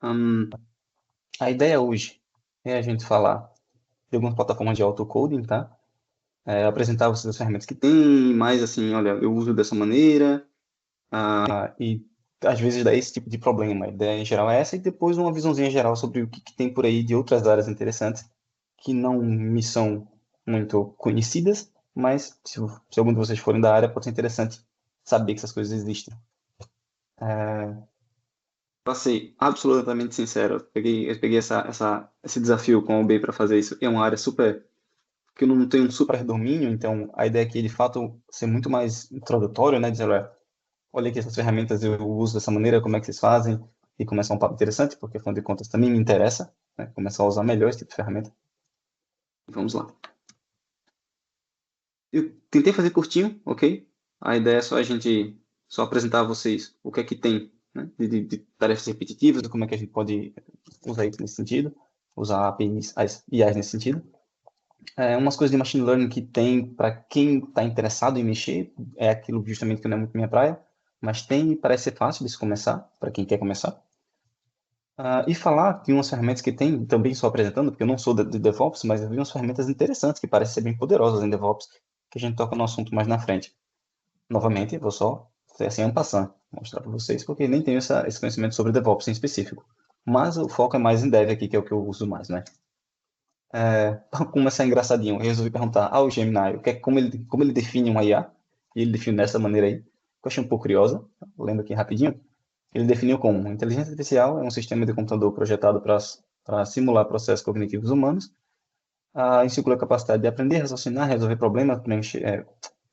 Hum, a ideia hoje é a gente falar de algumas plataformas de autocoding, tá? Apresentar vocês as ferramentas que tem, mas assim, olha, eu uso dessa maneira, e às vezes dá esse tipo de problema. A ideia em geral é essa, e depois uma visãozinha geral sobre o que tem por aí de outras áreas interessantes que não me são muito conhecidas, mas se algum de vocês forem da área, pode ser interessante saber que essas coisas existem. Para ser absolutamente sincero, eu peguei esse desafio com a UB para fazer isso. É uma área super que eu não tenho um super domínio, então a ideia é que de fato ser muito mais introdutório, né, dizer, olha aqui essas ferramentas eu uso dessa maneira, como é que vocês fazem, e começar um papo interessante, porque afinal de contas também me interessa, né, começar a usar melhor esse tipo de ferramenta. Vamos lá. Eu tentei fazer curtinho, ok? A ideia é só a gente só apresentar a vocês o que é que tem, né, de tarefas repetitivas, como é que a gente pode usar isso nesse sentido, usar APIs, as IAs nesse sentido. Umas coisas de machine learning que tem para quem está interessado em mexer, é aquilo justamente que não é muito minha praia, mas tem e parece ser fácil de se começar, para quem quer começar. E falar de umas ferramentas que tem, também só apresentando, porque eu não sou de DevOps, mas eu vi umas ferramentas interessantes que parecem ser bem poderosas em DevOps, que a gente toca no assunto mais na frente. Novamente, vou só ser assim, um passant, mostrar para vocês, porque nem tenho esse conhecimento sobre DevOps em específico. Mas o foco é mais em Dev aqui, que é o que eu uso mais, né? Para começar engraçadinho, eu resolvi perguntar ao Gemini como ele define uma IA, e ele define dessa maneira aí, que eu achei um pouco curiosa, lendo aqui rapidinho. Ele definiu como uma inteligência artificial é um sistema de computador projetado para simular processos cognitivos humanos, insegura a capacidade de aprender, raciocinar, resolver problemas,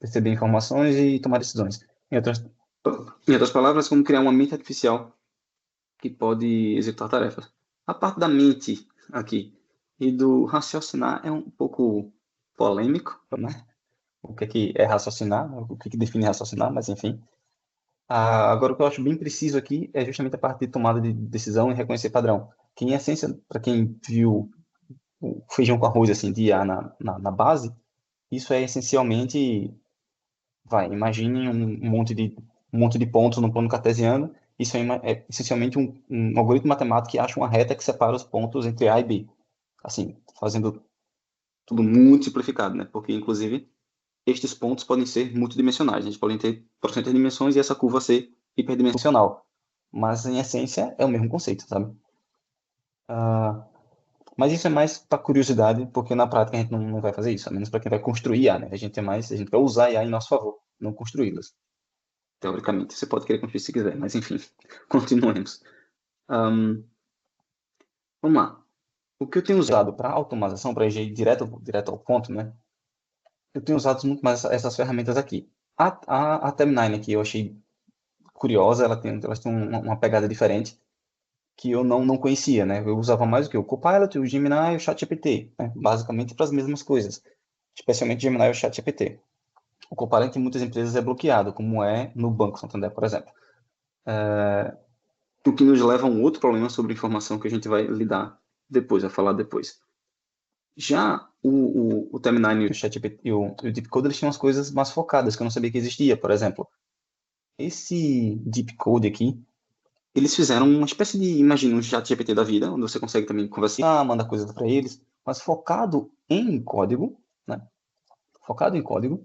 perceber informações e tomar decisões. Em outras palavras, como criar uma mente artificial que pode executar tarefas. A parte da mente aqui e do raciocinar é um pouco polêmico, né? O que é raciocinar, o que define raciocinar, mas enfim. Agora, o que eu acho bem preciso aqui é justamente a parte de tomada de decisão e reconhecer padrão. Que, em essência, para quem viu o feijão com arroz assim, de IA na base, isso é essencialmente, imagine um monte de pontos no plano cartesiano, isso é essencialmente um algoritmo matemático que acha uma reta que separa os pontos entre A e B. Assim, fazendo tudo muito simplificado, né? Porque, inclusive, estes pontos podem ser multidimensionais. A gente pode ter trocentas dimensões e essa curva ser hiperdimensional. Mas, em essência, é o mesmo conceito, sabe? Mas isso é mais para curiosidade, porque na prática a gente não vai fazer isso, a menos para quem vai construir IA, né? A gente vai usar IA em nosso favor, não construí-las, teoricamente. Você pode querer construir se quiser, mas enfim, continuemos. Ahn, Vamos lá. O que eu tenho usado para automatização, para ir direto ao ponto, né? Eu tenho usado muito mais essas ferramentas aqui. A Tab9 aqui eu achei curiosa, elas têm uma pegada diferente que eu não conhecia, né? Eu usava mais o que? O Copilot, o Gemini e o ChatGPT, né? Basicamente para as mesmas coisas, especialmente o Gemini e o ChatGPT. O Copilot em muitas empresas é bloqueado, como é no Banco Santander, por exemplo. O que nos leva a um outro problema sobre informação que a gente vai lidar depois, vai falar depois. Já o Gemini e o ChatGPT e o DeepCode, eles tinham umas coisas mais focadas que eu não sabia que existia. Por exemplo, esse DeepCode aqui, eles fizeram uma espécie de, imagina, um chat GPT da vida, onde você consegue também conversar, mandar coisas para eles, mas focado em código, né? Focado em código,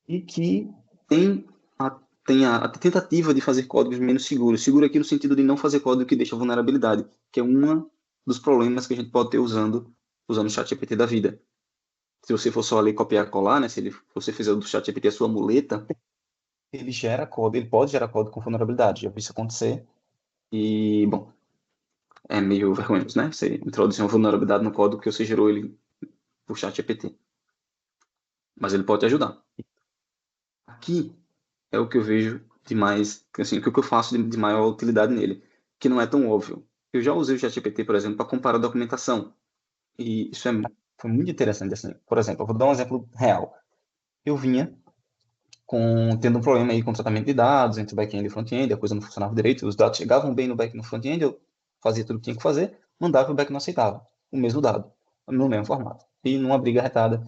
e que tem a, tem a tentativa de fazer códigos menos seguros. Seguro aqui no sentido de não fazer código que deixa vulnerabilidade, que é um dos problemas que a gente pode ter usando o chat GPT da vida. Se você for só ali copiar e colar, né? Se você fizer do chat GPT a sua muleta, ele gera código, ele pode gerar código com vulnerabilidade. Já vi isso acontecer. E, bom, é meio vergonhoso, né? Você introduzir uma vulnerabilidade no código que você gerou ele por chat GPT. Mas ele pode te ajudar. Aqui é o que eu vejo de mais, assim, o que eu faço de maior utilidade nele, que não é tão óbvio. Eu já usei o ChatGPT, por exemplo, para comparar documentação. E isso foi muito interessante, assim. Por exemplo, eu vou dar um exemplo real. Eu vinha tendo um problema aí com o tratamento de dados entre back-end e front-end, a coisa não funcionava direito, os dados chegavam bem no back e no front-end, eu fazia tudo o que tinha que fazer, mandava e o back não aceitava o mesmo dado, no mesmo formato. E numa briga retada,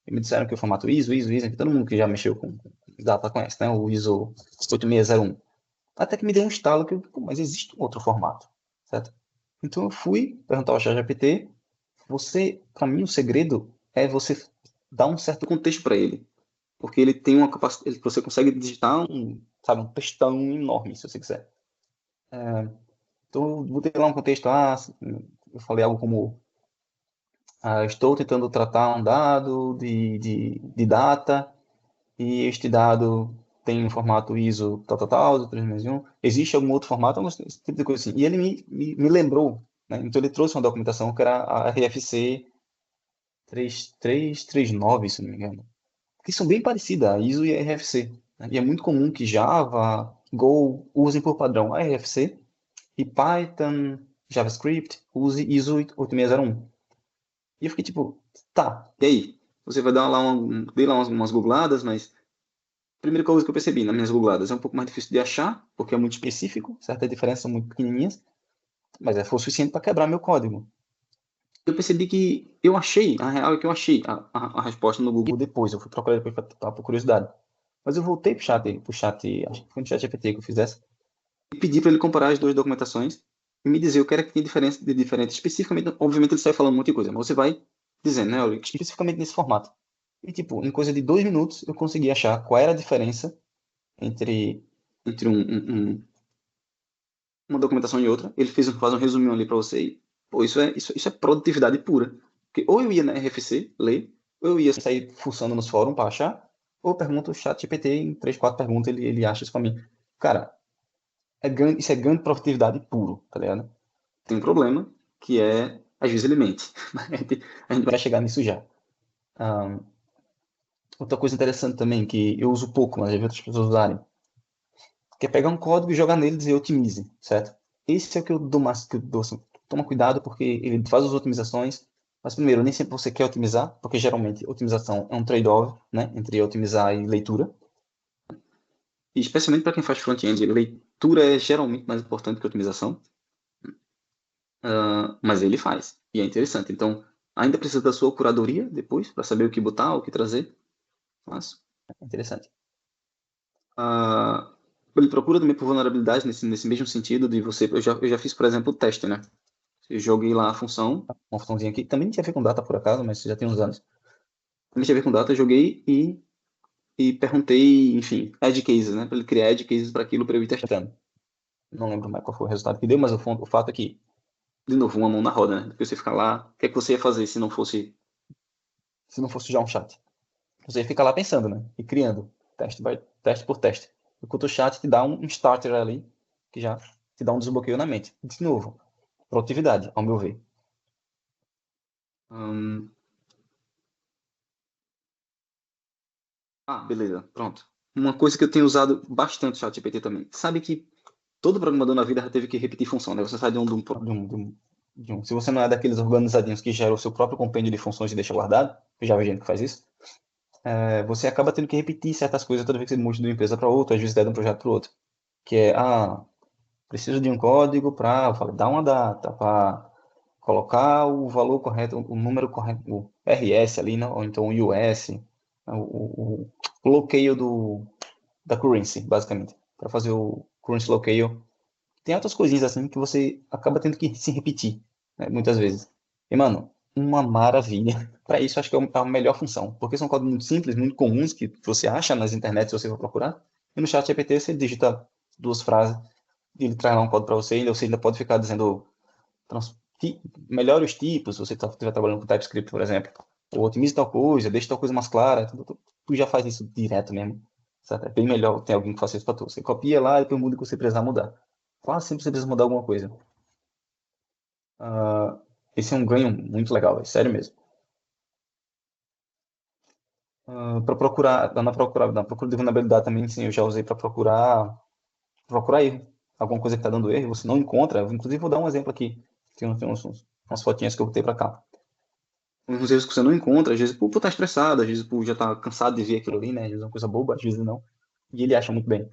me disseram que o formato ISO, que todo mundo que já mexeu com data conhece, né? O ISO 8601. Até que me deu um estalo que, pô, mas existe um outro formato, certo? Então eu fui perguntar ao ChatGPT, para mim o segredo é você dar um certo contexto para ele, porque ele tem uma capacidade, você consegue digitar sabe, um textão enorme, se você quiser. Então eu botei lá um contexto, eu falei algo como, estou tentando tratar um dado de data, e este dado tem um formato ISO tal, tal, tal, do 3001. Existe algum outro formato? Esse tipo de coisa assim. E ele me lembrou, né? Então ele trouxe uma documentação que era a RFC 3339, se não me engano. Que são bem parecidas, a ISO e a RFC. Né? E é muito comum que Java, Go usem por padrão a RFC e Python, JavaScript use ISO 8601. E eu fiquei tipo, tá, e aí? Você vai dar lá, dei lá umas googladas, mas primeira coisa que eu percebi nas minhas googladas, é um pouco mais difícil de achar, porque é muito específico, certas diferenças são muito pequenininhas, mas foi o suficiente para quebrar meu código. Eu percebi que eu achei, a real é que eu achei a resposta no Google depois, eu fui procurar depois por curiosidade. Mas eu voltei pro chat, acho que foi no chat GPT que eu fiz essa, e pedi para ele comparar as duas documentações e me dizer o que era que tinha diferença de diferente. Especificamente, obviamente ele sai falando muita coisa, mas você vai dizendo, né, especificamente nesse formato. E tipo, em coisa de 2 minutos eu consegui achar qual era a diferença entre, entre uma documentação e outra. Ele faz um resuminho ali para você. E, pô, isso é produtividade pura. Porque ou eu ia na RFC ler, ou eu ia sair fuçando nos fóruns para achar, ou eu pergunto o chat GPT em 3, 4 perguntas, ele acha isso para mim. Cara, isso é grande produtividade puro, tá ligado? Tem um problema, que é, às vezes ele mente. A gente vai chegar nisso já. Um, outra coisa interessante também, que eu uso pouco, mas já vi outras pessoas usarem, que é pegar um código e jogar nele e dizer otimize, certo? Esse é o que eu dou mais, que eu dou assim, toma cuidado porque ele faz as otimizações, mas primeiro, nem sempre você quer otimizar, porque geralmente otimização é um trade-off, né, entre otimizar e leitura. E especialmente para quem faz front-end, leitura é geralmente mais importante que otimização, mas ele faz, e é interessante. Então, ainda precisa da sua curadoria depois, para saber o que botar, o que trazer, mas é interessante. Ele procura também por vulnerabilidades nesse mesmo sentido de você. Eu já fiz, por exemplo, o teste, né? Eu joguei lá a função, uma funçãozinha aqui, também tinha a ver com data por acaso, mas já tem uns anos. Também tinha a ver com data, eu joguei e perguntei, enfim, edge cases, né? Para ele criar edge cases para aquilo para eu ir testando. Não lembro mais qual foi o resultado que deu, mas o fato é que, de novo, uma mão na roda, né? Porque você fica lá, o que é que você ia fazer se não fosse já um chat? Você fica lá pensando, né? E criando, teste por teste. Enquanto o chat te dá um starter ali, que já te dá um desbloqueio na mente. De novo, produtividade, ao meu ver. Hum, beleza, pronto. Uma coisa que eu tenho usado bastante o ChatGPT também. Sabe que todo programador na vida já teve que repetir função, né? Você sai se você não é daqueles organizadinhos que geram o seu próprio compêndio de funções e deixa guardado, eu já vi gente que faz isso, você acaba tendo que repetir certas coisas toda vez que você muda de uma empresa para outra, às vezes de um projeto para outro. Que é, preciso de um código para dar uma data, para colocar o valor correto, o número correto, o RS ali, né? Ou então o US, o bloqueio da currency, basicamente, para fazer o currency bloqueio. Tem outras coisinhas assim que você acaba tendo que se repetir, né, muitas vezes. E, mano, uma maravilha. Para isso, acho que é a melhor função, porque são códigos muito simples, muito comuns, que você acha nas internet se você for procurar. E no chat GPT você digita 2 frases, e ele traz lá um código para você, e você ainda pode ficar dizendo melhore os tipos, se você estiver trabalhando com TypeScript, por exemplo. Ou otimize tal coisa, deixe tal coisa mais clara. Tu já faz isso direto mesmo. Certo? É bem melhor ter alguém que faça isso para tu. Você copia lá e depois muda o que você precisar mudar. Quase sempre você precisa mudar alguma coisa. Ah, esse é um ganho muito legal, é sério mesmo. Para procurar, na procura de vulnerabilidade também, sim, eu já usei para procurar erro. Alguma coisa que está dando erro, você não encontra. Inclusive, vou dar um exemplo aqui. Tem umas fotinhas que eu botei para cá. Uns erros que você não encontra, às vezes por estar estressado, às vezes por já estar cansado de ver aquilo ali, né? Às vezes é uma coisa boba, às vezes não. E ele acha muito bem.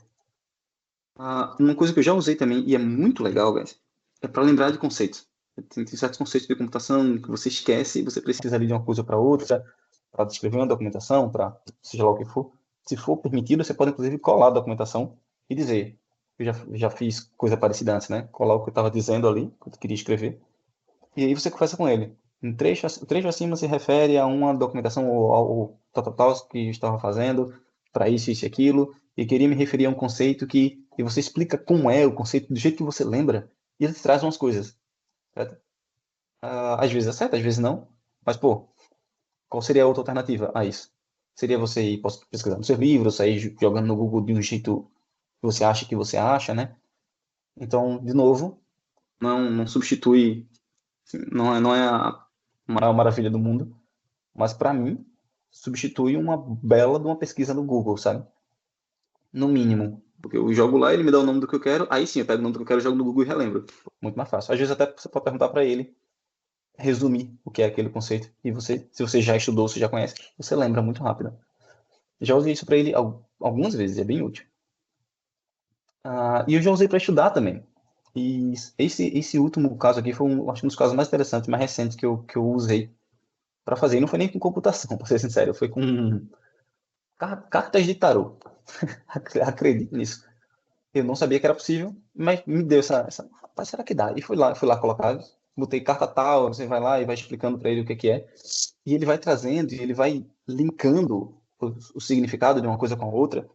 Uma coisa que eu já usei também, e é muito legal, guys, é para lembrar de conceitos. Tem certos conceitos de computação que você esquece e você precisa ali de uma coisa para outra, para descrever uma documentação, para seja lá o que for. Se for permitido, você pode inclusive colar a documentação e dizer. já fiz coisa parecida antes, né? Coloco o que eu estava dizendo ali, que eu queria escrever, e aí você conversa com ele. O trecho acima se refere a uma documentação ou ao tal que eu estava fazendo para isso e aquilo, e queria me referir a um conceito e você explica como é o conceito do jeito que você lembra, e ele te traz umas coisas, certo? Às vezes é certo, às vezes não, mas, pô, qual seria a outra alternativa a isso? Seria você ir pesquisar nos seus livros, sair jogando no Google de um jeito que você acha, né? Então, de novo, não substitui, não é a maior maravilha do mundo, mas para mim, substitui uma bela de uma pesquisa no Google, sabe? No mínimo. Porque eu jogo lá, ele me dá o nome do que eu quero, aí sim, eu pego o nome do que eu quero, jogo no Google e relembro. Muito mais fácil. Às vezes até você pode perguntar para ele, resumir o que é aquele conceito, e você, se você já estudou, se já conhece, você lembra muito rápido. Já usei isso para ele algumas vezes, é bem útil. E eu já usei para estudar também. E esse último caso aqui foi acho que um dos casos mais interessantes, mais recentes que eu usei para fazer. E não foi nem com computação, para ser sincero, foi com cartas de tarô. Acredito nisso. Eu não sabia que era possível, mas me deu rapaz, será que dá? E fui lá colocar, botei carta tal, você vai lá e vai explicando para ele o que é. E ele vai trazendo, e ele vai linkando o significado de uma coisa com a outra.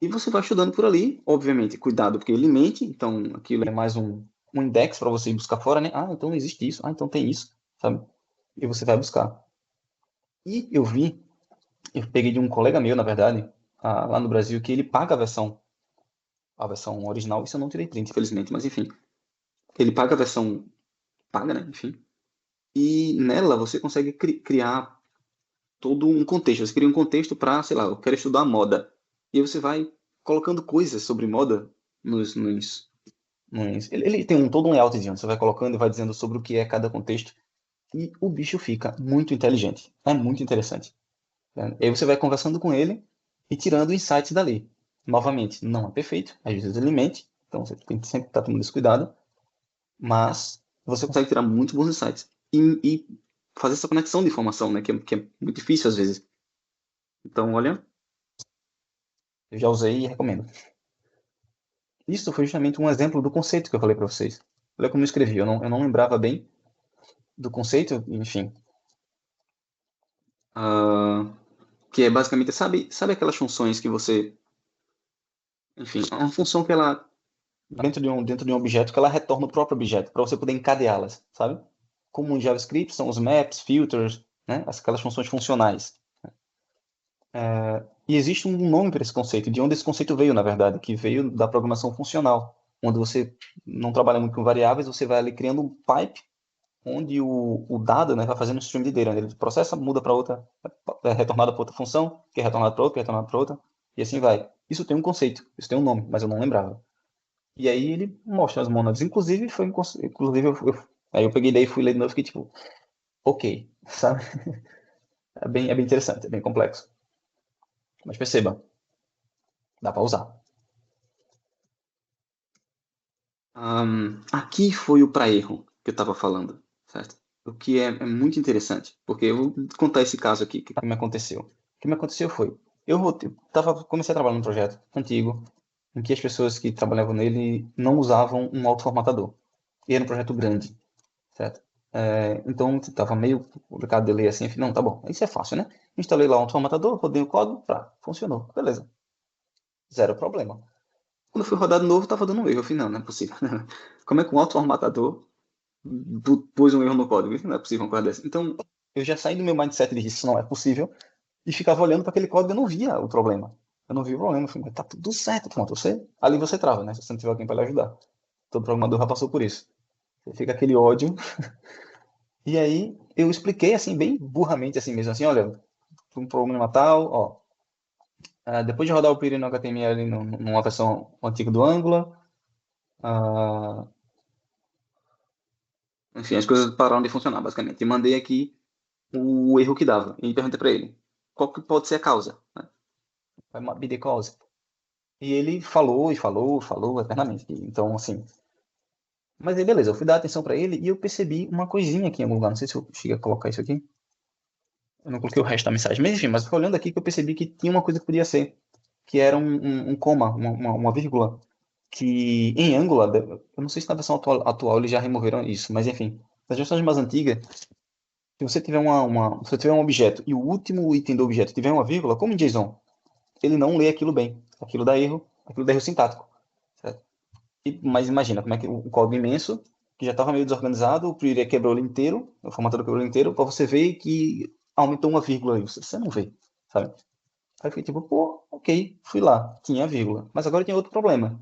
E você vai estudando por ali, obviamente, cuidado, porque ele mente, então aquilo é mais um index para você ir buscar fora, né? Então existe isso, então tem isso, sabe? E você vai buscar. E eu peguei de um colega meu, na verdade, lá no Brasil, que ele paga a versão original, isso eu não tirei print, infelizmente, mas enfim, ele paga a versão paga, né? Enfim. E nela você consegue criar todo um contexto. Você cria um contexto para, sei lá, eu quero estudar moda. E aí você vai colocando coisas sobre moda ele tem todo um layoutzinho, você vai colocando e vai dizendo sobre o que é cada contexto, e o bicho fica muito inteligente, é muito interessante, né? E aí você vai conversando com ele e tirando insights dali. Novamente, não é perfeito, às vezes ele mente, então você tem que sempre estar tomando esse cuidado, mas você consegue tirar muito bons insights e fazer essa conexão de informação, né, que é muito difícil às vezes. Então, olha, eu já usei e recomendo. Isso foi justamente um exemplo do conceito que eu falei para vocês. Olha como eu escrevi, eu não lembrava bem do conceito, enfim. Que é basicamente, sabe aquelas funções que você, enfim, é uma função que ela, dentro de um objeto, que ela retorna o próprio objeto, para você poder encadeá-las, sabe? Como em JavaScript, são os maps, filters, né? Aquelas funções funcionais. E existe um nome para esse conceito, de onde esse conceito veio, na verdade, que veio da programação funcional, onde você não trabalha muito com variáveis, você vai ali criando um pipe onde o dado, né, vai fazendo um stream de data, onde ele processa, muda para outra, é retornado para outra função, que é retornado para outra, que é retornado para outra, e assim vai. Isso tem um conceito, isso tem um nome, mas eu não lembrava. E aí ele mostra as mônadas, inclusive aí eu peguei daí, fui ler de novo e fiquei tipo, ok, sabe? É bem interessante, é bem complexo. Mas perceba, dá para usar. Aqui foi o para erro que eu estava falando, certo? O que é muito interessante, porque eu vou contar esse caso aqui, que me aconteceu. O que me aconteceu foi, comecei a trabalhar num projeto antigo, em que as pessoas que trabalhavam nele não usavam um autoformatador. E era um projeto grande, certo? Então estava meio complicado de ler assim, enfim, não, tá bom, isso é fácil, né? Instalei lá um autoformatador, rodei o código, funcionou, beleza, zero problema. Quando eu fui rodar de novo, tava dando um erro. Eu falei, não é possível. Como é que um autoformatador pôs um erro no código? Isso não é possível uma coisa dessa. Então, eu já saí do meu mindset de isso não é possível e ficava olhando para aquele código e eu não via o problema. Eu não via o problema. Eu falei, mas tá tudo certo. Pronto, ali você trava, né? Se você não tiver alguém para lhe ajudar. Todo programador já passou por isso. Você fica aquele ódio. E aí, eu expliquei assim, bem burramente assim mesmo, assim, olha, um problema tal, ó. Depois de rodar o Python no HTML numa versão antiga do Angular, ah, enfim, as coisas pararam de funcionar, basicamente. E mandei aqui o erro que dava. E perguntei para ele, qual que pode ser a causa? Né? Vai be the cause. E ele falou e falou, falou eternamente. Então, assim... Mas aí, beleza, eu fui dar atenção para ele e eu percebi uma coisinha aqui em algum lugar. Não sei se eu cheguei a colocar isso aqui. Eu não coloquei o resto da mensagem. Mas, enfim, mas foi olhando aqui que eu percebi que tinha uma coisa que podia ser. Que era um coma, uma vírgula. que em Angular, eu não sei se na versão atual eles já removeram isso, mas enfim, nas versões mais antigas, se você tiver se você tiver um objeto e o último item do objeto tiver uma vírgula, como em JSON, ele não lê aquilo bem. Aquilo dá erro sintático. Certo? Mas imagina como é que o código imenso, que já estava meio desorganizado, o Pretty quebrou ele inteiro, o formatador quebrou ele inteiro, para você ver que aumentou uma vírgula aí. Você não vê, sabe? Aí eu fiquei tipo, pô, ok, fui lá, tinha vírgula. Mas agora tem outro problema.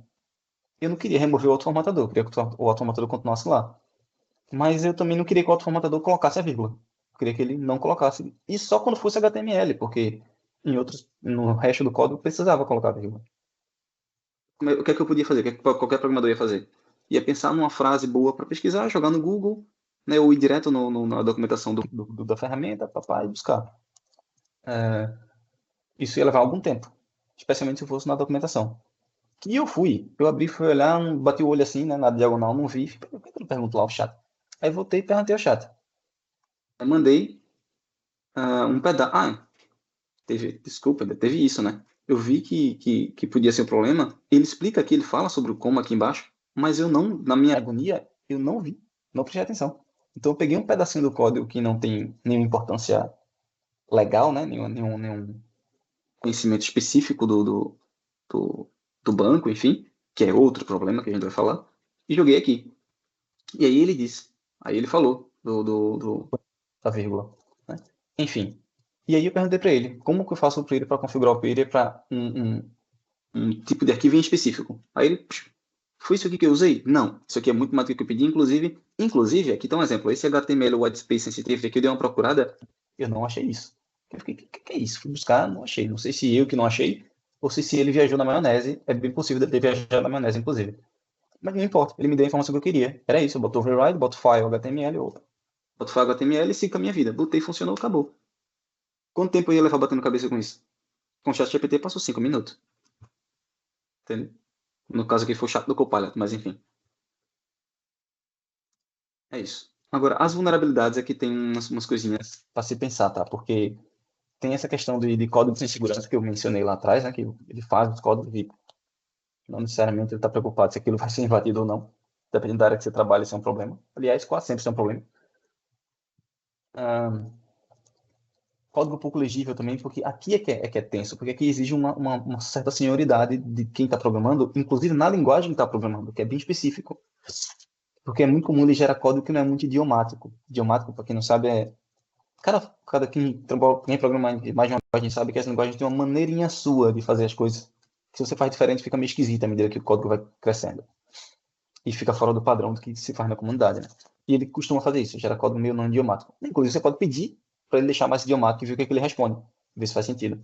Eu não queria remover o autoformatador, eu queria que o autoformatador continuasse lá. Mas eu também não queria que o autoformatador colocasse a vírgula. Eu queria que ele não colocasse. E só quando fosse HTML, porque no resto do código precisava colocar a vírgula. O que é que eu podia fazer? O que é que qualquer programador ia fazer? Ia pensar numa frase boa para pesquisar, jogar no Google, né, ou ir direto na documentação da ferramenta, papai, e buscar. Isso ia levar algum tempo, especialmente se fosse na documentação. E eu abri, fui olhar, bati o olho assim, né, na diagonal, não vi. Por que eu não pergunto lá ao chat? Aí voltei e perguntei ao chat. Eu mandei um pedaço. Desculpa, teve isso, né? Eu vi que podia ser um problema. Ele explica aqui, ele fala sobre o como aqui embaixo, mas eu não, na minha agonia, eu não vi, não prestei atenção. Então eu peguei um pedacinho do código que não tem nenhuma importância legal, né? Nenhum conhecimento específico do, do banco, enfim, que é outro problema que a gente vai falar, e joguei aqui. E aí ele disse, aí ele falou da vírgula, né? Enfim. E aí eu perguntei para ele, como que eu faço o player para configurar o player para um tipo de arquivo em específico? Aí ele, foi isso aqui que eu usei? Não, isso aqui é muito mais do que eu pedi, inclusive, aqui está um exemplo, esse HTML White Space Sensitivity aqui eu dei uma procurada, eu não achei isso. Eu fiquei, que é isso? Fui buscar, não achei. Não sei se eu que não achei, ou se ele viajou na maionese, é bem possível de ter viajado na maionese, inclusive. Mas não importa, ele me deu a informação que eu queria. Era isso, eu boto override, boto file HTML, boto file HTML e sigo a minha vida. Botei, funcionou, acabou. Quanto tempo eu ia levar batendo cabeça com isso? Com o chat GPT passou 5 minutos. Entendeu? No caso aqui foi o chat do Copilot, mas enfim. É isso. Agora, as vulnerabilidades aqui tem umas coisinhas para se pensar, tá? Porque tem essa questão de código sem segurança que eu mencionei lá atrás, né? Que ele faz os códigos e não necessariamente ele está preocupado se aquilo vai ser invadido ou não. Dependendo da área que você trabalha, isso é um problema. Aliás, quase sempre isso é um problema. Código pouco legível também, porque aqui é que é tenso, porque aqui exige uma certa senioridade de quem está programando, inclusive na linguagem que está programando, que é bem específico. Porque é muito comum ele gerar código que não é muito idiomático. Idiomático, para quem não sabe, quem programa mais de uma linguagem sabe que essa linguagem tem uma maneirinha sua de fazer as coisas. Se você faz diferente, fica meio esquisito à medida que o código vai crescendo. E fica fora do padrão do que se faz na comunidade, né? E ele costuma fazer isso, gera código meio não idiomático. Inclusive, você pode pedir para ele deixar mais idiomático e ver o que, é que ele responde. Ver se faz sentido.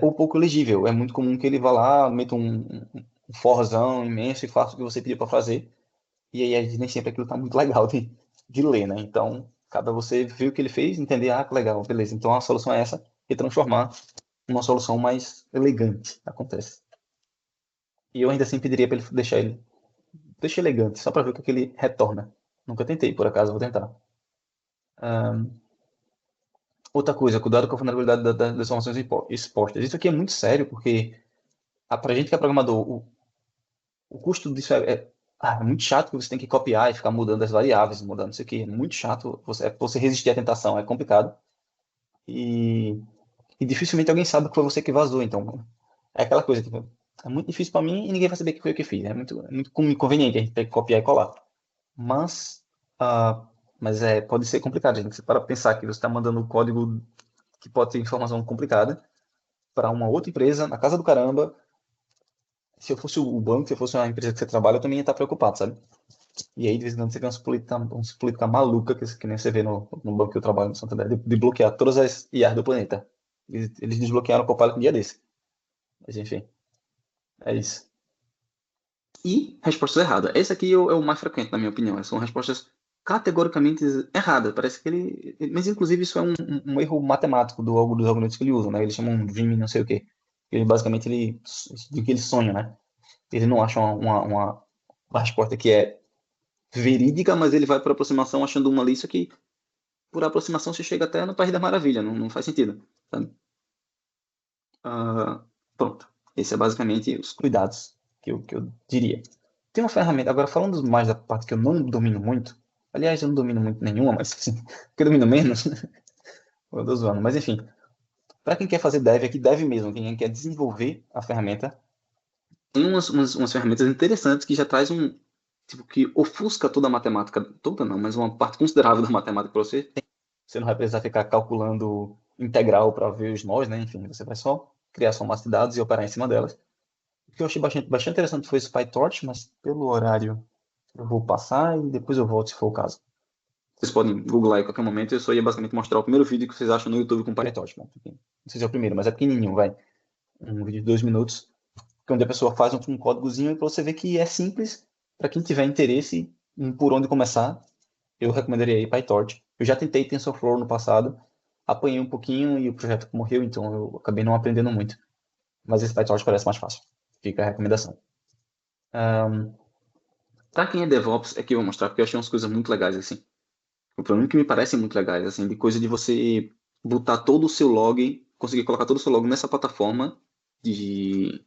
Ou pouco legível. É muito comum que ele vá lá, meta um forzão imenso e faça o que você pediu para fazer. E aí nem sempre aquilo está muito legal de ler, né? Então, cabe a você ver o que ele fez, entender, que legal, beleza. Então a solução é essa, e transformar numa solução mais elegante. Acontece. E eu ainda assim pediria para ele deixa elegante, só para ver o que, é que ele retorna. Nunca tentei, por acaso vou tentar. Outra coisa, cuidado com a vulnerabilidade das informações expostas. Isso aqui é muito sério, porque para a gente que é programador, o custo disso é muito chato que você tem que copiar e ficar mudando as variáveis, mudando isso aqui. É muito chato você resistir à tentação, é complicado. E, e dificilmente alguém sabe que foi você que vazou. Então, é aquela coisa, tipo, é muito difícil para mim e ninguém vai saber que foi eu que fiz. É muito inconveniente a gente ter que copiar e colar. Mas, ah, pode ser complicado, gente. Você para pensar que você está mandando um código que pode ter informação complicada para uma outra empresa, na casa do caramba. Se eu fosse o banco, se eu fosse uma empresa que você trabalha, eu também ia estar preocupado, sabe? E aí, de vez em quando, você vê umas políticas malucas que nem você vê no banco que eu trabalho no Santander, de bloquear todas as IAs do planeta. Eles desbloquearam o Copilot um dia desse. Mas, enfim, é isso. E respostas erradas. Esse aqui é o mais frequente, na minha opinião. São respostas categoricamente erradas. Parece que ele. Mas, inclusive, isso é um erro matemático dos algoritmos que ele usa, né? Eles chamam Vimy não sei o quê. Ele, basicamente, de que ele sonha, né? Ele não acha uma resposta que é verídica, mas ele vai por aproximação achando uma ali. Isso aqui, por aproximação, você chega até no País da Maravilha. Não faz sentido, sabe? Pronto. Esse é basicamente os cuidados que eu diria. Tem uma ferramenta, agora falando mais da parte que eu não domino muito, aliás, eu não domino muito nenhuma, mas que eu domino menos, eu tô zoando, mas enfim, para quem quer fazer dev aqui, dev mesmo, quem quer desenvolver a ferramenta, tem umas ferramentas interessantes que já traz tipo, que ofusca toda a matemática, toda não, mas uma parte considerável da matemática para você. Você não vai precisar ficar calculando integral para ver os nós, né? Enfim, você vai só criar sua massa de dados e operar em cima delas. O que eu achei bastante interessante foi esse PyTorch, mas pelo horário eu vou passar e depois eu volto se for o caso. Vocês podem googlar em qualquer momento, eu só ia basicamente mostrar o primeiro vídeo que vocês acham no YouTube com PyTorch. Não sei se é o primeiro, mas é pequenininho, vai. Um vídeo de 2 minutos, onde a pessoa faz um códigozinho e para você ver que é simples. Para quem tiver interesse em por onde começar, eu recomendaria aí PyTorch. Eu já tentei TensorFlow no passado, apanhei um pouquinho e o projeto morreu, então eu acabei não aprendendo muito. Mas esse PyTorch parece mais fácil. Fica a recomendação. Para quem é DevOps, é que eu vou mostrar, porque eu achei umas coisas muito legais, assim. O problema é que me parecem muito legais, assim, de coisa de você botar todo o seu log, conseguir colocar todo o seu log nessa plataforma de,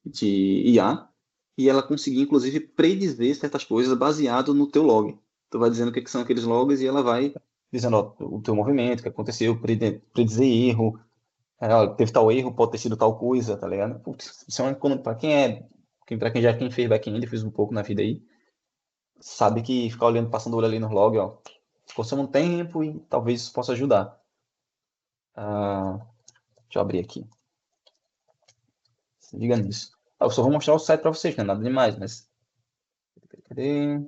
de IA, e ela conseguir, inclusive, predizer certas coisas baseado no teu log. Tu vai dizendo o que são aqueles logs e ela vai dizendo, ó, o teu movimento, o que aconteceu, predizer erro, ó, teve tal erro, pode ter sido tal coisa, tá ligado? Putz, isso é uma, para quem já quem fez back-end, fez um pouco na vida aí, sabe que ficar olhando, passando o olho ali no log, ó, consome um tempo e talvez isso possa ajudar. Deixa eu abrir aqui. Se liga nisso. Eu só vou mostrar o site para vocês, não é nada demais, mas... Cadê?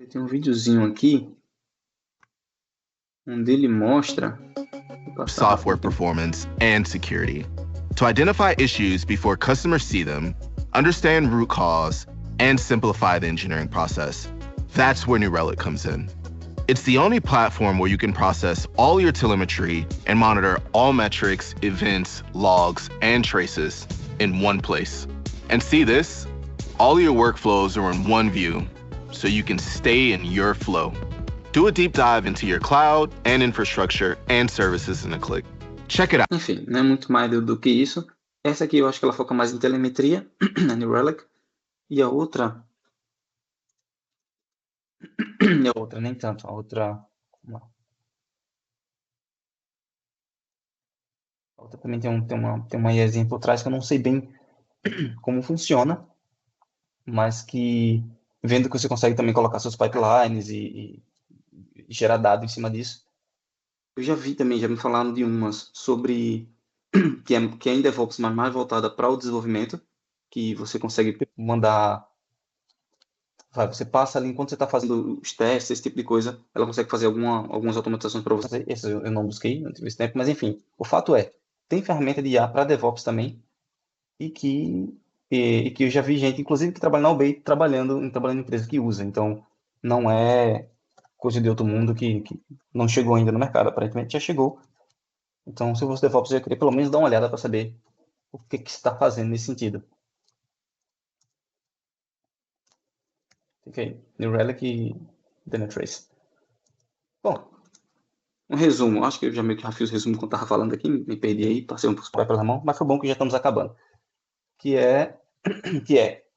Tem um videozinho aqui, onde ele mostra... Software performance and security. To identify issues before customers see them, understand root cause, and simplify the engineering process. That's where New Relic comes in. It's the only platform where you can process all your telemetry and monitor all metrics, events, logs, and traces in one place. And see this? All your workflows are in one view, so you can stay in your flow. Do a deep dive into your cloud and infrastructure and services in a click. Check it out. Enfim, não é muito mais do que isso. Essa aqui eu acho que ela foca mais em telemetria, na New Relic. E a outra... E a outra nem tanto. A outra também tem uma IAzinha por trás que eu não sei bem como funciona, mas que vendo que você consegue também colocar seus pipelines e gerar dado em cima disso. Eu já vi também, já me falaram de umas sobre que é em DevOps, mas mais voltada para o desenvolvimento, que você consegue mandar... Você passa ali, enquanto você está fazendo os testes, esse tipo de coisa, ela consegue fazer algumas automatizações para você. Esse eu não busquei, não tive esse tempo, mas enfim, o fato é, tem ferramenta de IA para DevOps também, e que eu já vi gente, inclusive, que trabalha na UBI, trabalhando em empresa que usa. Então, não é coisa de outro mundo que não chegou ainda no mercado. Aparentemente já chegou. Então, se você DevOps, eu queria pelo menos dar uma olhada para saber o que está fazendo nesse sentido. Fica aí. New Relic e Dynatrace. Bom, um resumo. Acho que eu já meio que já fiz o resumo quando estava falando aqui. Me perdi aí, passei um pouco pela mão, mas foi bom que já estamos acabando. Que é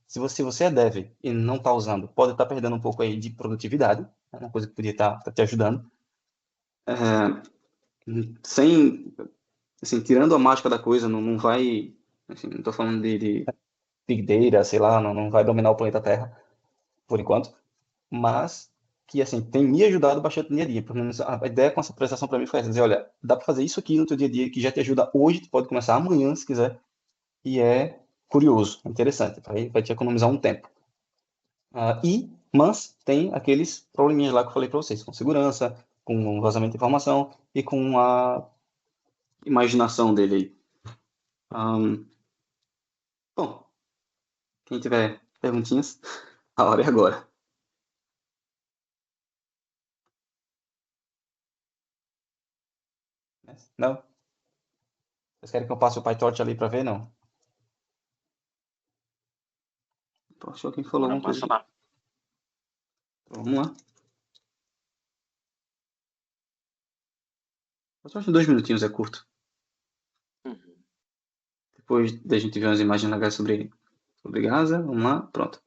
se você é dev e não está usando, pode estar perdendo um pouco aí de produtividade, é uma coisa que podia estar te ajudando. Assim, tirando a mágica da coisa, não vai, assim, não estou falando de Big Data, sei lá, não vai dominar o planeta Terra, por enquanto, mas que, assim, tem me ajudado bastante no dia a dia. Pelo menos a ideia com essa apresentação para mim foi essa, dizer, olha, dá para fazer isso aqui no teu dia a dia, que já te ajuda hoje, tu pode começar amanhã, se quiser, e é curioso, interessante, vai te economizar um tempo. Mas tem aqueles probleminhas lá que eu falei para vocês, com segurança, com vazamento de informação e com a imaginação dele aí. Bom, quem tiver perguntinhas, a hora é agora. Não? Vocês querem que eu passe o PyTorch ali para ver, não? Acho que alguém falou alguma coisa. Vamos lá. Eu acho que 2 minutinhos é curto. depois da gente ver umas imagens legais sobre Gaza. Vamos lá, pronto.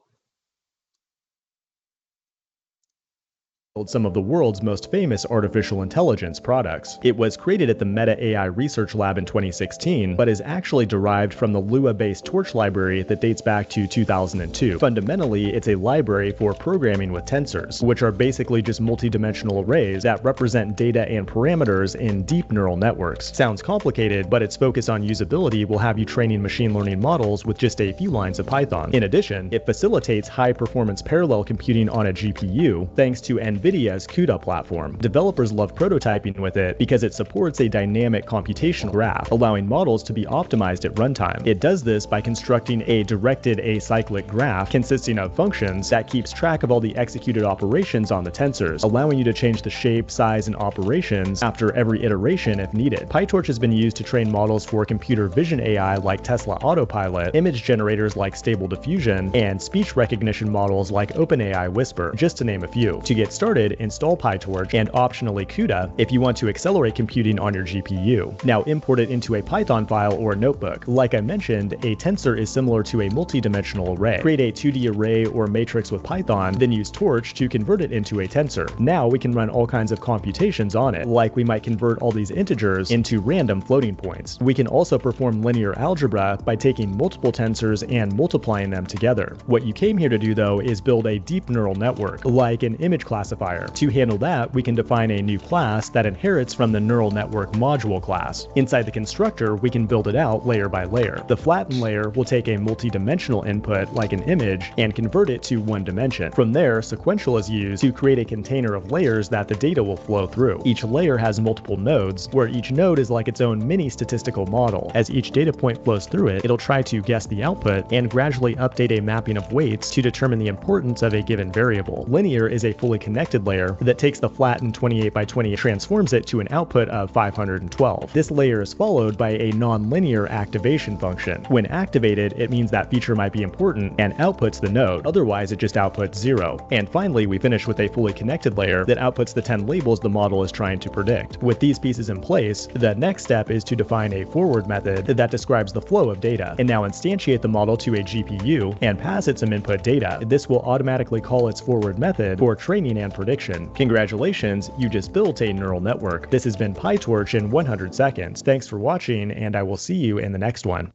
Some of the world's most famous artificial intelligence products. It was created at the Meta AI Research Lab in 2016, but is actually derived from the Lua-based Torch library that dates back to 2002. Fundamentally, it's a library for programming with tensors, which are basically just multi-dimensional arrays that represent data and parameters in deep neural networks. Sounds complicated, but its focus on usability will have you training machine learning models with just a few lines of Python. In addition, it facilitates high-performance parallel computing on a GPU, thanks to NVIDIA's CUDA platform. Developers love prototyping with it because it supports a dynamic computational graph, allowing models to be optimized at runtime. It does this by constructing a directed acyclic graph consisting of functions that keeps track of all the executed operations on the tensors, allowing you to change the shape, size, and operations after every iteration if needed. PyTorch has been used to train models for computer vision AI like Tesla Autopilot, image generators like Stable Diffusion, and speech recognition models like OpenAI Whisper, just to name a few. To get started, install PyTorch and optionally CUDA if you want to accelerate computing on your GPU. Now import it into a Python file or notebook. Like I mentioned, a tensor is similar to a multi-dimensional array. Create a 2D array or matrix with Python, then use Torch to convert it into a tensor. Now we can run all kinds of computations on it, like we might convert all these integers into random floating points. We can also perform linear algebra by taking multiple tensors and multiplying them together. What you came here to do though is build a deep neural network, like an image classifier. To handle that, we can define a new class that inherits from the neural network module class. Inside the constructor, we can build it out layer by layer. The flatten layer will take a multi-dimensional input, like an image, and convert it to one dimension. From there, sequential is used to create a container of layers that the data will flow through. Each layer has multiple nodes, where each node is like its own mini statistical model. As each data point flows through it, it'll try to guess the output and gradually update a mapping of weights to determine the importance of a given variable. Linear is a fully connected layer that takes the flattened 28 by 20 and transforms it to an output of 512. This layer is followed by a non-linear activation function. When activated, it means that feature might be important and outputs the node, otherwise it just outputs 0. And finally, we finish with a fully connected layer that outputs the 10 labels the model is trying to predict. With these pieces in place, the next step is to define a forward method that describes the flow of data, and now instantiate the model to a GPU and pass it some input data. This will automatically call its forward method for training and prediction. Congratulations, you just built a neural network. This has been PyTorch in 100 seconds. Thanks for watching, and I will see you in the next one.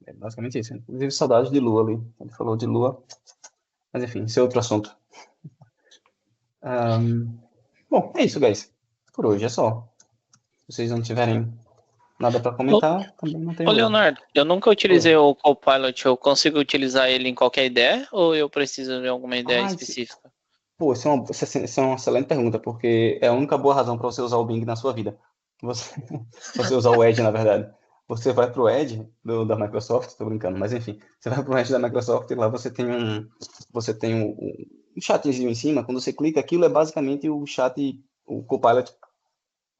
É basicamente isso. Inclusive, saudades de Lua ali. Ele falou de Lua. Mas enfim, esse é outro assunto. Bom, é isso, guys. Por hoje é só. Se vocês não tiverem nada para comentar, também não tem. Ô, Leonardo, eu nunca utilizei o Copilot. Eu consigo utilizar ele em qualquer ideia ou eu preciso de alguma ideia específica? Pô, essa é uma excelente pergunta, porque é a única boa razão para você usar o Bing na sua vida. Você usar o Edge, na verdade. Você vai para o Edge da Microsoft, estou brincando, mas enfim, você vai para o Edge da Microsoft e lá você tem um chatzinho em cima. Quando você clica, aquilo é basicamente o chat, o Copilot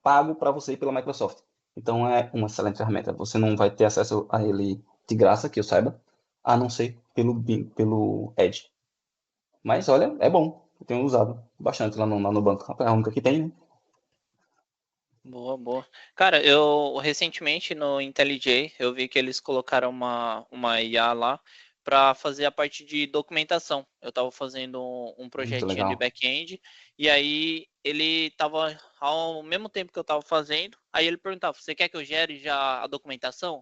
pago para você pela Microsoft. Então é uma excelente ferramenta. Você não vai ter acesso a ele de graça, que eu saiba, a não ser pelo Edge. Mas olha, é bom. Eu tenho usado bastante lá no banco. É a única que tem, né? Boa, boa. Cara, eu recentemente no IntelliJ, eu vi que eles colocaram uma IA lá para fazer a parte de documentação. Eu estava fazendo um projetinho de back-end, e aí ele estava, ao mesmo tempo que eu estava fazendo, aí ele perguntava, você quer que eu gere já a documentação?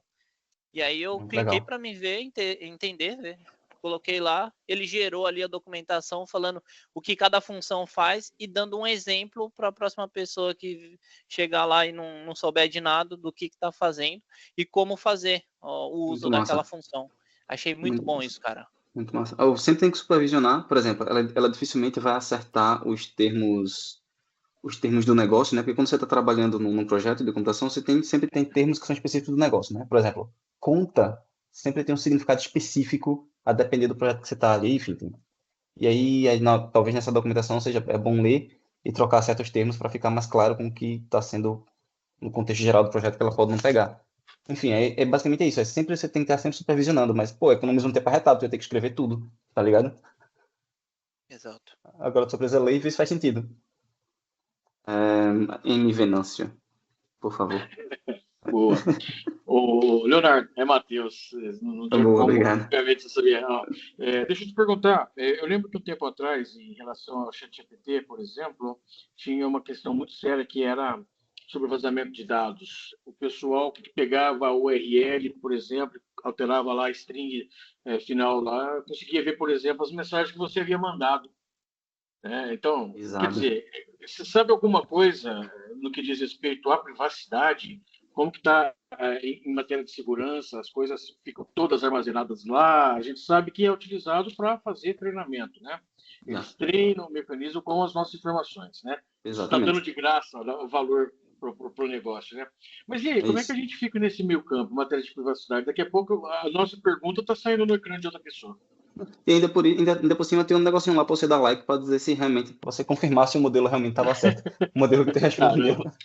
E aí eu cliquei para me ver, entender, ver. Coloquei lá, ele gerou ali a documentação falando o que cada função faz e dando um exemplo para a próxima pessoa que chegar lá e não souber de nada do que está fazendo e como fazer o uso daquela função. Achei muito bom isso, cara. Muito massa. Eu sempre tenho que supervisionar, por exemplo, ela dificilmente vai acertar os termos do negócio, né? Porque quando você está trabalhando num projeto de computação, você sempre tem termos que são específicos do negócio, né? Por exemplo, conta sempre tem um significado específico a depender do projeto que você está ali, enfim. E aí talvez nessa documentação é bom ler e trocar certos termos para ficar mais claro com o que está sendo no contexto geral do projeto que ela pode não pegar. Enfim, basicamente isso. Você tem que estar sempre supervisionando, mas, economiza um tempo arretado, você vai ter que escrever tudo, tá ligado? Exato. Agora, tu precisa ler e ver se faz sentido. M. Venâncio, por favor. Boa. O Leonardo, é Matheus. Não tinha Boa, como, obrigado. obviamente, você sabia. Deixa eu te perguntar. Eu lembro que um tempo atrás, em relação ao ChatGPT, por exemplo, tinha uma questão muito séria que era sobre vazamento de dados. O pessoal que pegava a URL, por exemplo, alterava lá a string final lá, conseguia ver, por exemplo, as mensagens que você havia mandado. Então, quer Exato. dizer, você sabe alguma coisa no que diz respeito à privacidade? Como que está em matéria de segurança? As coisas ficam todas armazenadas lá. A gente sabe que é utilizado para fazer treinamento, né? Eles treinam o mecanismo com as nossas informações, né? Isso está dando Exatamente. de graça o valor para o negócio, né? Mas e aí, É como é que a isso. gente fica nesse meio campo, em matéria de privacidade? Daqui a pouco a nossa pergunta está saindo no ecrã de outra pessoa. E ainda por cima tem um negocinho lá para você dar like para dizer se realmente, pra você confirmar se o modelo realmente estava certo. O modelo que te respondeu. Caramba.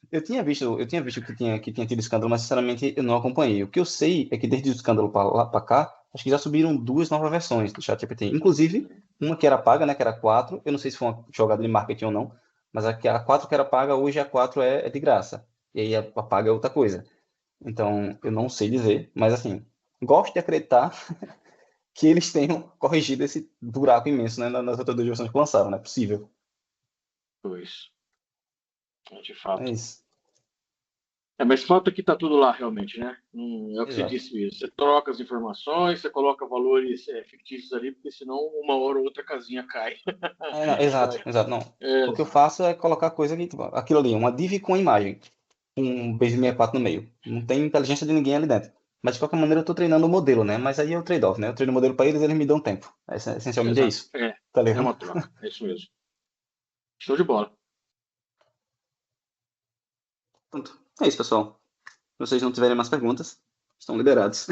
Eu tinha visto que tinha tido escândalo, mas sinceramente eu não acompanhei. O que eu sei é que desde o escândalo para lá para cá, acho que já subiram 2 novas versões do ChatGPT. Inclusive, uma que era paga, né, que era 4. Eu não sei se foi uma jogada de marketing ou não, mas a 4 que era paga, hoje a 4 é de graça. E aí a paga é outra coisa. Então, eu não sei dizer, mas assim, gosto de acreditar que eles tenham corrigido esse buraco imenso, né, nas outras 2 versões que lançaram, não é possível. Pois, de É fato. isso. Mas falta que está tudo lá realmente, né? É o que você Exato. disse mesmo. Você troca as informações, você coloca valores fictícios ali, porque senão uma hora ou outra casinha cai. Não, exato, exato, não. O que eu Exato. faço é colocar coisa que, tipo, aquilo ali, uma div com imagem, um base 64 no meio. Não tem inteligência de ninguém ali dentro. Mas de qualquer maneira eu estou treinando o modelo, né? Mas aí é o trade-off, né? Eu treino o modelo para eles me dão tempo. Essencialmente é Exato. isso. Tá É ligado? uma troca. É isso mesmo. Show de bola. Pronto. É isso, pessoal. Se vocês não tiverem mais perguntas, estão liberados.